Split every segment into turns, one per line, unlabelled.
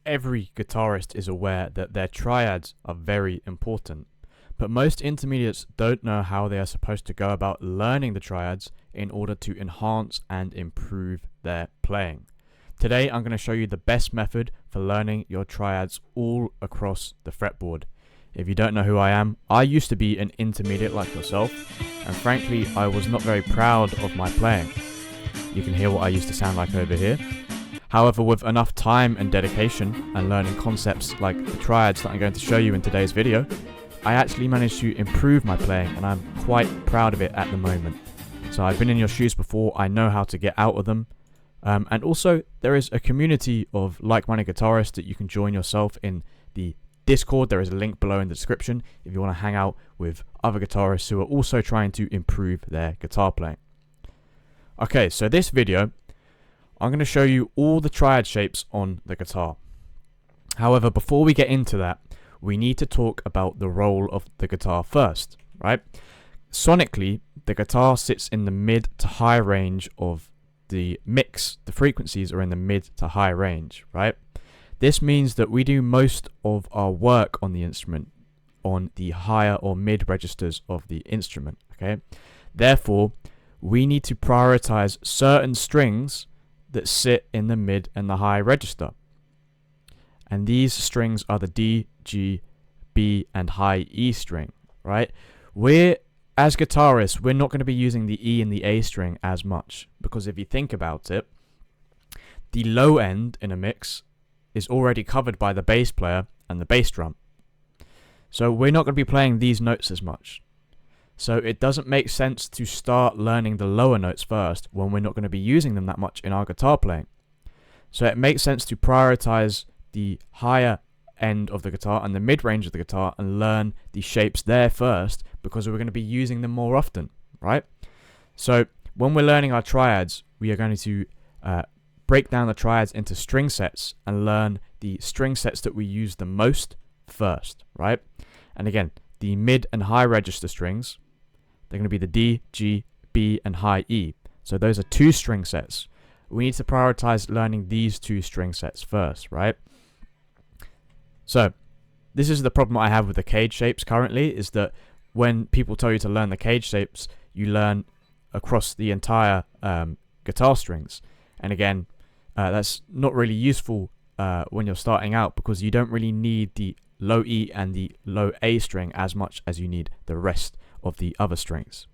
Every guitarist is aware that their triads are very important, but most intermediates don't know how they are supposed to go about learning the triads in order to enhance and improve their playing. Today I'm going to show you the best method for learning your triads all across the fretboard. If you don't know who I am, I used to be an intermediate like yourself, and frankly I was not very proud of my playing. You can hear what I used to sound like over here. However, with enough time and dedication and learning concepts like the triads that I'm going to show you in today's video, I actually managed to improve my playing, and I'm quite proud of it at the moment. So I've been in your shoes before, I know how to get out of them. And also, there is a community of like-minded guitarists that you can join yourself in the Discord. There is a link below in the description if you want to hang out with other guitarists who are also trying to improve their guitar playing. Okay, so this video, I'm going to show you all the triad shapes on the guitar. However, before we get into that, we need to talk about the role of the guitar first, right? Sonically, the guitar sits in the mid to high range of the mix. The frequencies are in the mid to high range, right? This means that we do most of our work on the instrument on the higher or mid registers of the instrument, okay? Therefore, we need to prioritize certain strings that sit in the mid and the high register. And these strings are the D, G, B, and high E string, right? As guitarists, we're not going to be using the E and the A string as much, because if you think about it, the low end in a mix is already covered by the bass player and the bass drum. So we're not going to be playing these notes as much. So it doesn't make sense to start learning the lower notes first when we're not going to be using them that much in our guitar playing. So it makes sense to prioritize the higher end of the guitar and the mid-range of the guitar and learn the shapes there first, because we're going to be using them more often, right? So when we're learning our triads, we are going to break down the triads into string sets and learn the string sets that we use the most first, right? And again, the mid and high register strings, they're going to be the D, G, B, and high E. So those are two string sets. We need to prioritize learning these two string sets first, right? So this is the problem I have with the cage shapes currently, is that when people tell you to learn the cage shapes, you learn across the entire guitar strings. And again, that's not really useful when you're starting out, because you don't really need the low E and the low A string as much as you need the rest of the other strings.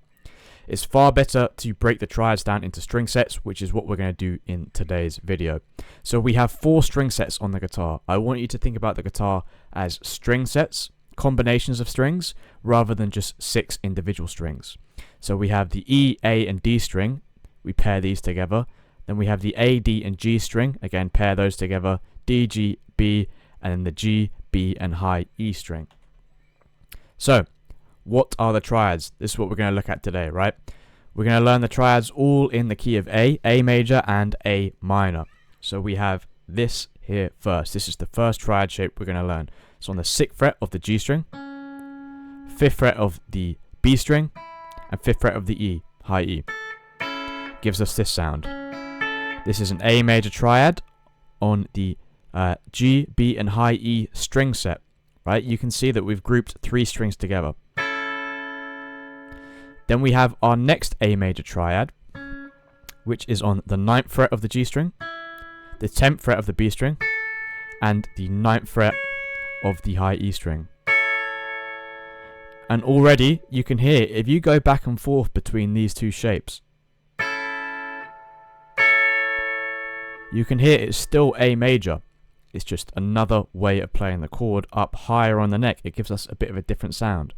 It's far better to break the triads down into string sets, which is what we're going to do in today's video. So we have 4 string sets on the guitar. I want you to think about the guitar as string sets, combinations of strings, rather than just 6 individual strings. So we have the E, A, and D string. We pair these together. Then we have the A, D, and G string. Again, pair those together. D, G, B, and then the G, B, and high E string. So what are the triads? This is what we're going to look at today, right? We're going to learn the triads all in the key of A major, and A minor. So we have this here first. This is the first triad shape we're going to learn. It's on the 6th fret of the G string, 5th fret of the B string, and 5th fret of the E, high E. Gives us this sound. This is an A major triad on the G, B, and high E string set, right? You can see that we've grouped 3 strings together. Then we have our next A major triad, which is on the 9th fret of the G string, the 10th fret of the B string, and the 9th fret of the high E string. And already you can hear, if you go back and forth between these two shapes, you can hear it's still A major. It's just another way of playing the chord up higher on the neck. It gives us a bit of a different sound.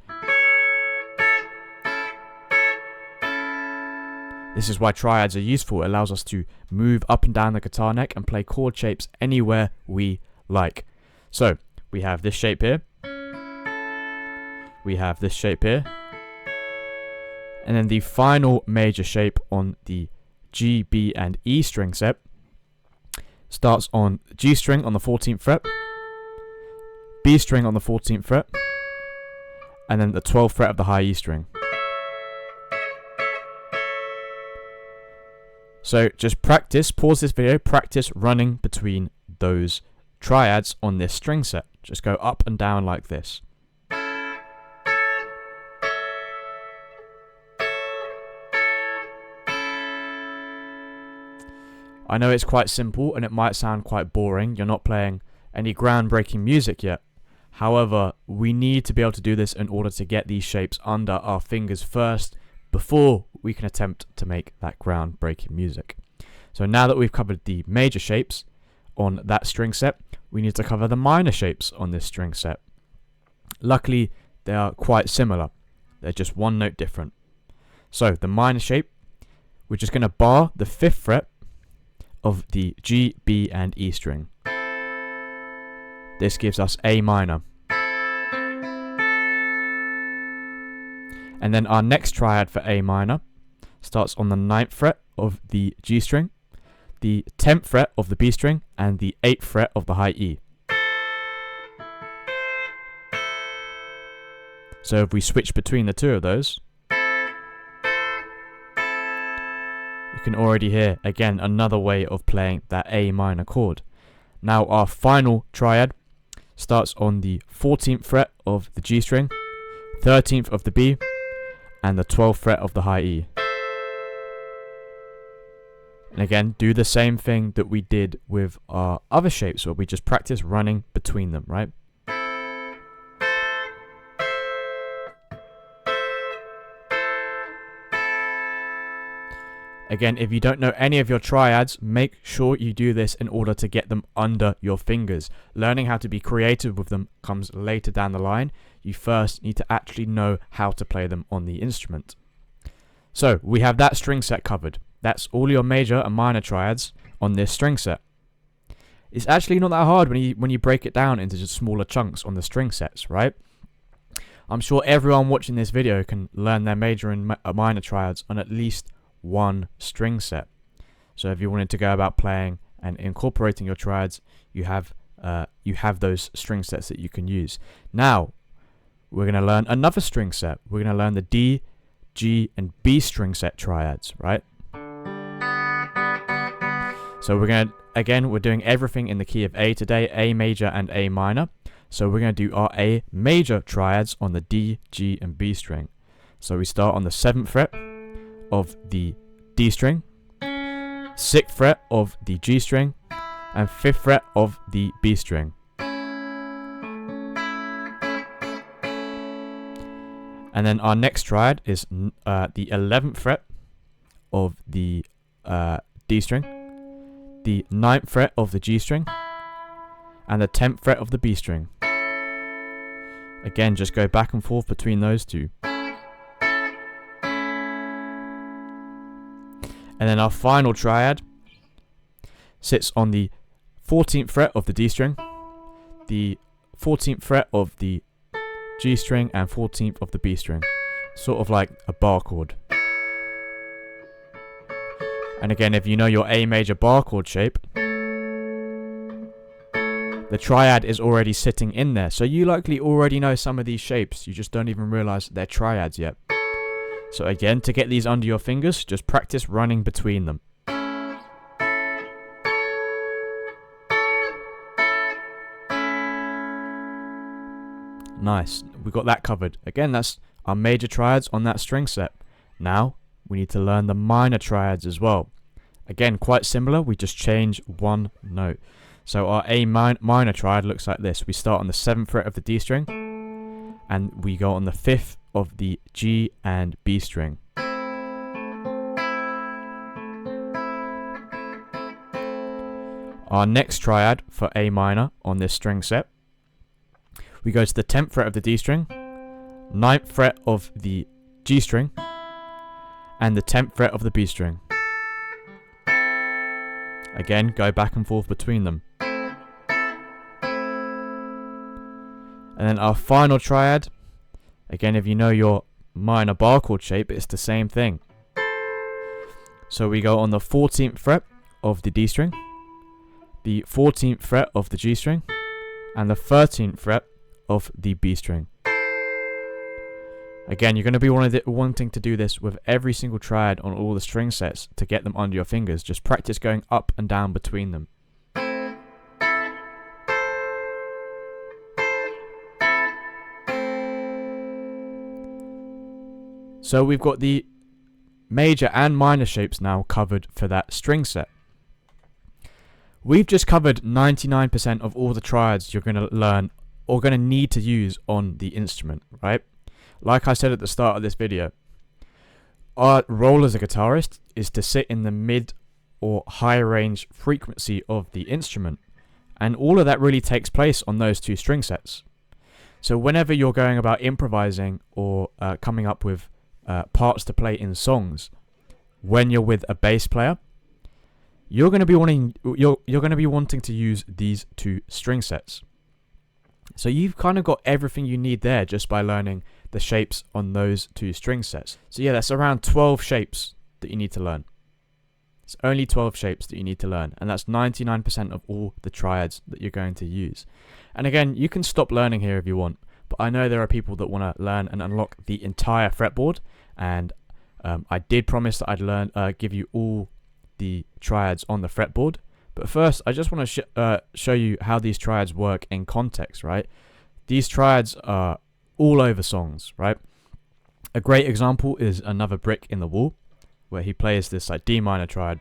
This is why triads are useful. It allows us to move up and down the guitar neck and play chord shapes anywhere we like. So we have this shape here. We have this shape here. And then the final major shape on the G, B, and E string set starts on G string on the 14th fret, B string on the 14th fret, and then the 12th fret of the high E string. So just practice, pause this video, practice running between those triads on this string set. Just go up and down like this. I know it's quite simple and it might sound quite boring. You're not playing any groundbreaking music yet. However, we need to be able to do this in order to get these shapes under our fingers first before we can attempt to make that groundbreaking music. So now that we've covered the major shapes on that string set, we need to cover the minor shapes on this string set. Luckily, they are quite similar. They're just one note different. So the minor shape, we're just going to bar the 5th fret of the G, B and E string. This gives us A minor. And then our next triad for A minor starts on the 9th fret of the G string, the 10th fret of the B string, and the 8th fret of the high E. So if we switch between the two of those, you can already hear, again, another way of playing that A minor chord. Now our final triad starts on the 14th fret of the G string, 13th of the B, and the 12th fret of the high E. And again, do the same thing that we did with our other shapes, where we just practice running between them, right? Again, if you don't know any of your triads, make sure you do this in order to get them under your fingers. Learning how to be creative with them comes later down the line. You first need to actually know how to play them on the instrument. So, we have that string set covered. That's all your major and minor triads on this string set. It's actually not that hard when you break it down into just smaller chunks on the string sets, right? I'm sure everyone watching this video can learn their major and minor triads on at least one string set. So if you wanted to go about playing and incorporating your triads, you have those string sets that you can use. Now we're going to learn another string set. We're going to learn the D, G and B string set triads, right? So we're doing everything in the key of A today, A major and A minor. So we're going to do our A major triads on the D, G and B string. So we start on the 7th fret of the D string, 6th fret of the G string, and 5th fret of the B string. And then our next triad is the 11th fret of the D string, the 9th fret of the G string, and the 10th fret of the B string. Again, just go back and forth between those two. And then our final triad sits on the 14th fret of the D string, the 14th fret of the G string, and 14th of the B string. Sort of like a bar chord. And again, if you know your A major bar chord shape, the triad is already sitting in there. So you likely already know some of these shapes. You just don't even realize they're triads yet. So again, to get these under your fingers, just practice running between them. Nice, we got that covered. Again, that's our major triads on that string set. Now, we need to learn the minor triads as well. Again, quite similar, we just change one note. So our A minor triad looks like this. We start on the 7th fret of the D string, and we go on the 5th of the G and B string. Our next triad for A minor on this string set, we go to the 10th fret of the D string, 9th fret of the G string, and the 10th fret of the B string. Again, go back and forth between them. And then our final triad, again, if you know your minor bar chord shape, it's the same thing. So we go on the 14th fret of the D string, the 14th fret of the G string, and the 13th fret of the B string. Again, you're going to be wanting to do this with every single triad on all the string sets to get them under your fingers. Just practice going up and down between them. So we've got the major and minor shapes now covered for that string set. We've just covered 99% of all the triads you're going to learn or going to need to use on the instrument, right? Like I said at the start of this video, our role as a guitarist is to sit in the mid or high range frequency of the instrument, and all of that really takes place on those two string sets. So whenever you're going about improvising or coming up with parts to play in songs, when you're with a bass player, you're going to be wanting to use these two string sets. So you've kind of got everything you need there just by learning the shapes on those two string sets. So yeah, that's around 12 shapes that you need to learn. It's only 12 shapes that you need to learn, and that's 99% of all the triads that you're going to use. And again, you can stop learning here if you want, but I know there are people that want to learn and unlock the entire fretboard, and I did promise that I'd give you all the triads on the fretboard. But first, I just want to show you how these triads work in context, right? These triads are all over songs, right? A great example is Another Brick in the Wall, where he plays this like D minor triad.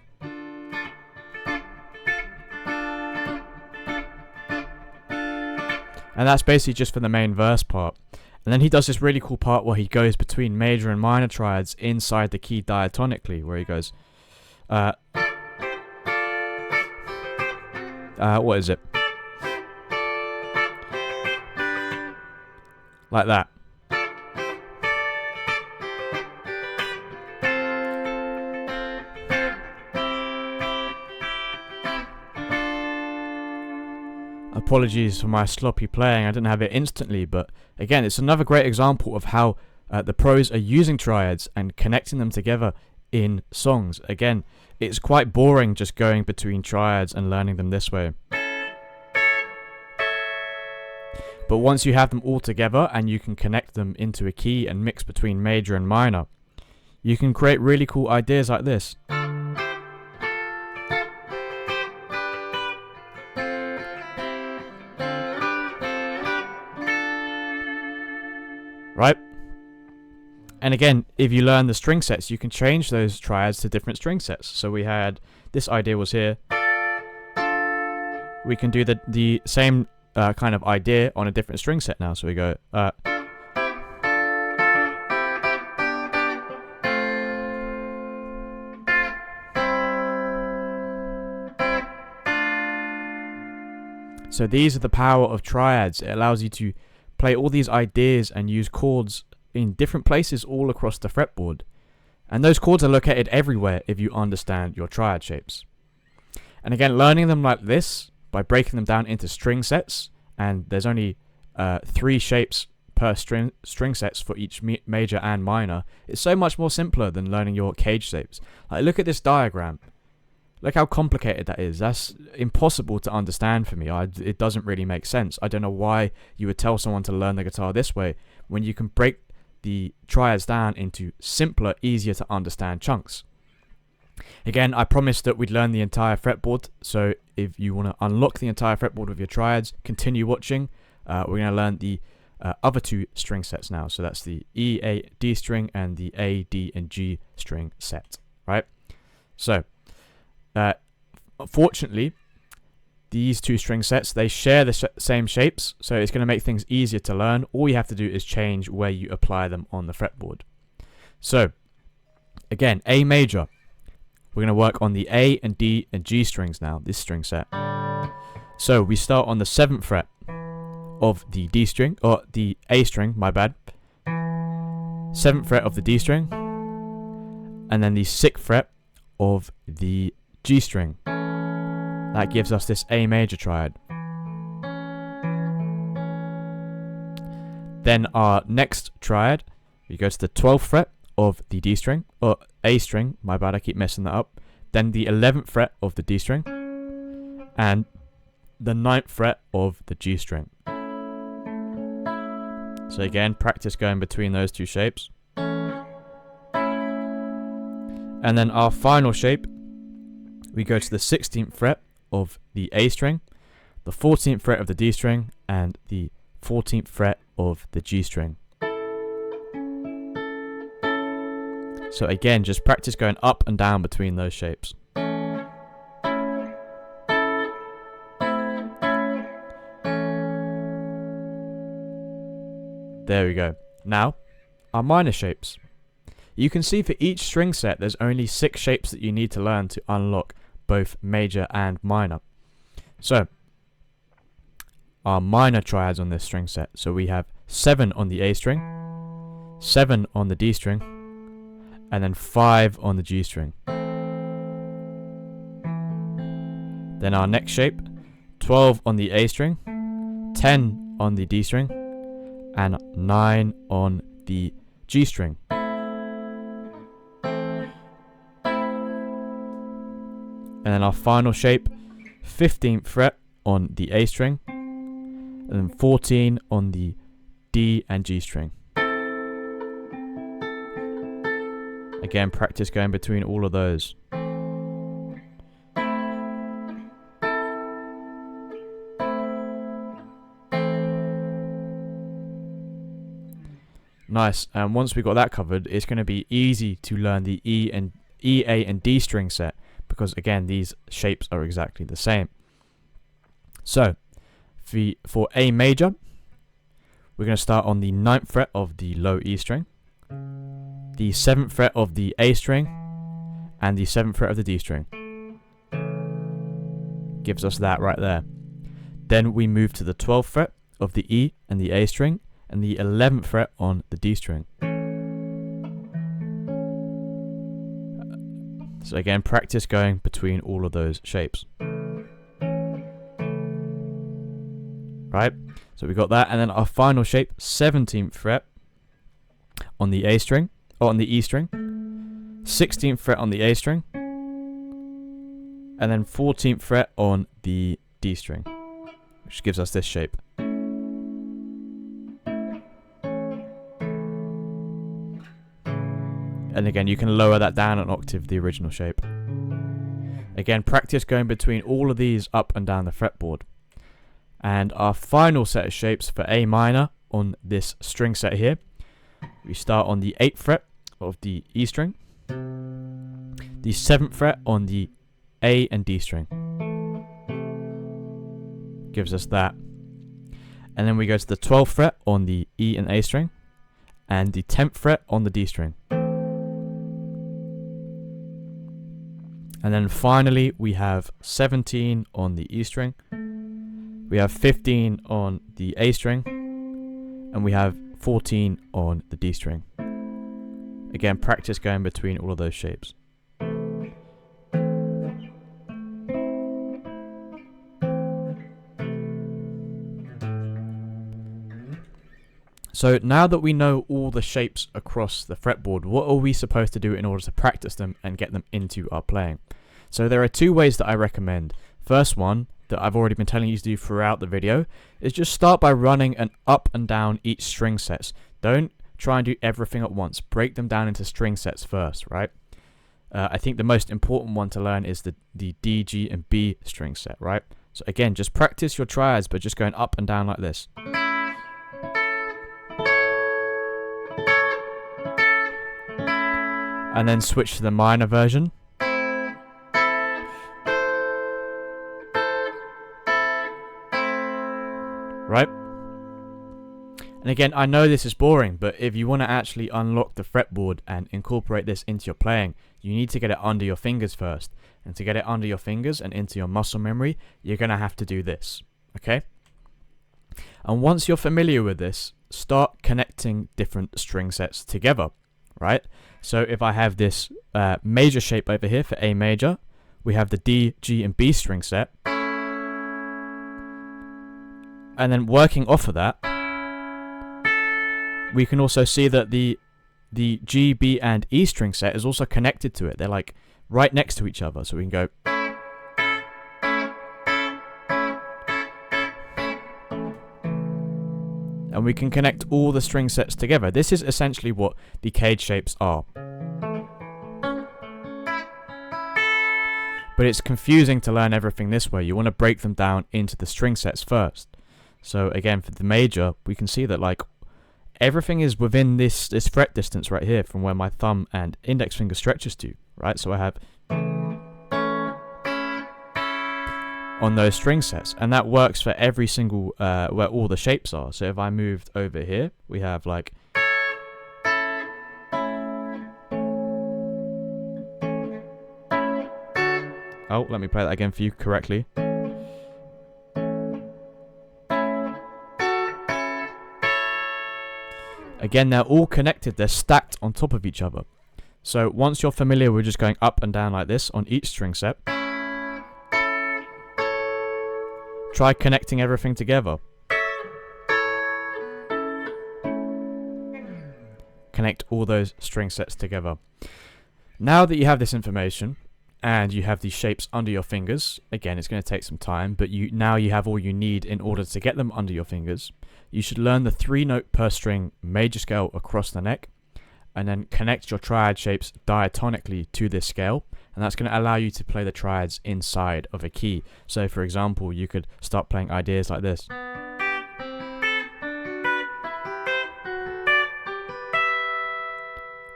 And that's basically just for the main verse part. And then he does this really cool part where he goes between major and minor triads inside the key diatonically, where he goes, what is it? Like that. Apologies for my sloppy playing, I didn't have it instantly, but again, it's another great example of how the pros are using triads and connecting them together in songs. Again, it's quite boring just going between triads and learning them this way. But once you have them all together and you can connect them into a key and mix between major and minor, you can create really cool ideas like this. Right? And again, if you learn the string sets, you can change those triads to different string sets. So we had, this idea was here. We can do the same kind of idea on a different string set now. So we go, so these are the power of triads. It allows you to play all these ideas and use chords in different places all across the fretboard. And those chords are located everywhere if you understand your triad shapes. And again, learning them like this, by breaking them down into string sets, and there's only 3 shapes per string sets for each major and minor, it's so much more simpler than learning your cage shapes. Like, look at this diagram. Look how complicated that is. That's impossible to understand for me. It doesn't really make sense. I don't know why you would tell someone to learn the guitar this way when you can break the triads down into simpler, easier to understand chunks. Again, I promised that we'd learn the entire fretboard, so if you want to unlock the entire fretboard with your triads, continue watching. We're going to learn the other 2 string sets now. So that's the E, A, D string and the A, D and G string set, right? So fortunately, these 2 string sets, they share the same shapes, so it's going to make things easier to learn. All you have to do is change where you apply them on the fretboard. So again, A major, we're going to work on the A and D and G strings now, this string set. So we start on the 7th fret of the D string, or the A string, my bad, 7th fret of the D string, and then the 6th fret of the G string. That gives us this A major triad. Then our next triad, we go to the 12th fret of the D string, or A string, my bad, I keep messing that up. Then the 11th fret of the D string, and the 9th fret of the G string. So again, practice going between those 2 shapes. And then our final shape, we go to the 16th fret of the A string, the 14th fret of the D string, and the 14th fret of the G string. So again, just practice going up and down between those shapes. There we go. Now, our minor shapes. You can see for each string set there's only 6 shapes that you need to learn to unlock both major and minor. So, our minor triads on this string set. So we have 7 on the A string, 7 on the D string, and then 5 on the G string. Then our next shape, 12 on the A string, 10 on the D string, and 9 on the G string. And then our final shape, 15th fret on the A string, and then 14 on the D and G string. Again, practice going between all of those. Nice, and once we got that covered, it's going to be easy to learn the E, A, and D string set, because again, these shapes are exactly the same. So, for A major, we're going to start on the 9th fret of the low E string, the 7th fret of the A string, and the 7th fret of the D string. Gives us that right there. Then we move to the 12th fret of the E and the A string, and the 11th fret on the D string. So again, practice going between all of those shapes. Right, so we got that, and then our final shape, 17th fret on the A string, or on the E string, 16th fret on the A string, and then 14th fret on the D string, which gives us this shape. And again, you can lower that down an octave, the original shape. Again, practice going between all of these up and down the fretboard. And our final set of shapes for A minor on this string set here, we start on the 8th fret of the E string, the 7th fret on the A and D string. Gives us that. And then we go to the 12th fret on the E and A string, and the 10th fret on the D string. And then finally, we have 17 on the E string, we have 15 on the A string, and we have 14 on the D string. Again, practice going between all of those shapes. So now that we know all the shapes across the fretboard, what are we supposed to do in order to practice them and get them into our playing? So there are 2 ways that I recommend. First one, that I've already been telling you to do throughout the video, is just start by running an up and down each string sets. Don't try and do everything at once. Break them down into string sets first, right? I think the most important one to learn is the D, G, and B string set, right? So again, just practice your triads, but just going up and down like this. And then switch to the minor version. Right? And again, I know this is boring, but if you want to actually unlock the fretboard and incorporate this into your playing, you need to get it under your fingers first. And to get it under your fingers and into your muscle memory, you're going to have to do this. Okay? And once you're familiar with this, start connecting different string sets together. Right? So if I have this major shape over here for A major, we have the D, G, and B string set. And then working off of that, we can also see that the G, B, and E string set is also connected to it. They're like right next to each other. So we can go. And we can connect all the string sets together. This is essentially what the cage shapes are. But it's confusing to learn everything this way. You want to break them down into the string sets first. So again, for the major, we can see that like everything is within this fret distance right here from where my thumb and index finger stretches to, right? So I have on those string sets, and that works for every single where all the shapes are. So if I moved over here, we have like oh, let me play that again for you correctly. Again, they're all connected, they're stacked on top of each other. So once you're familiar with just going up and down like this on each string set, try connecting everything together. Connect all those string sets together. Now that you have this information and you have these shapes under your fingers, again, it's going to take some time, but now you have all you need in order to get them under your fingers. You should learn the 3-note per string major scale across the neck, and then connect your triad shapes diatonically to this scale, and that's going to allow you to play the triads inside of a key. So for example, you could start playing ideas like this.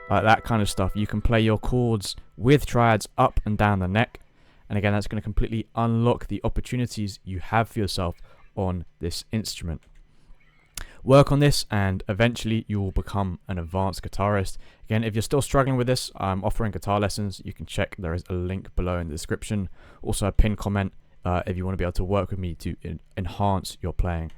Like that kind of stuff. You can play your chords with triads up and down the neck, and again, that's going to completely unlock the opportunities you have for yourself on this instrument. Work on this and eventually you will become an advanced guitarist. Again, if you're still struggling with this, I'm offering guitar lessons. You can check, there is a link below in the description. Also a pinned comment if you want to be able to work with me to enhance your playing.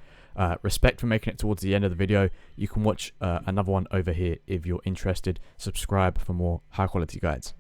Respect for making it towards the end of the video. You can watch another one over here if you're interested. Subscribe for more high quality guides.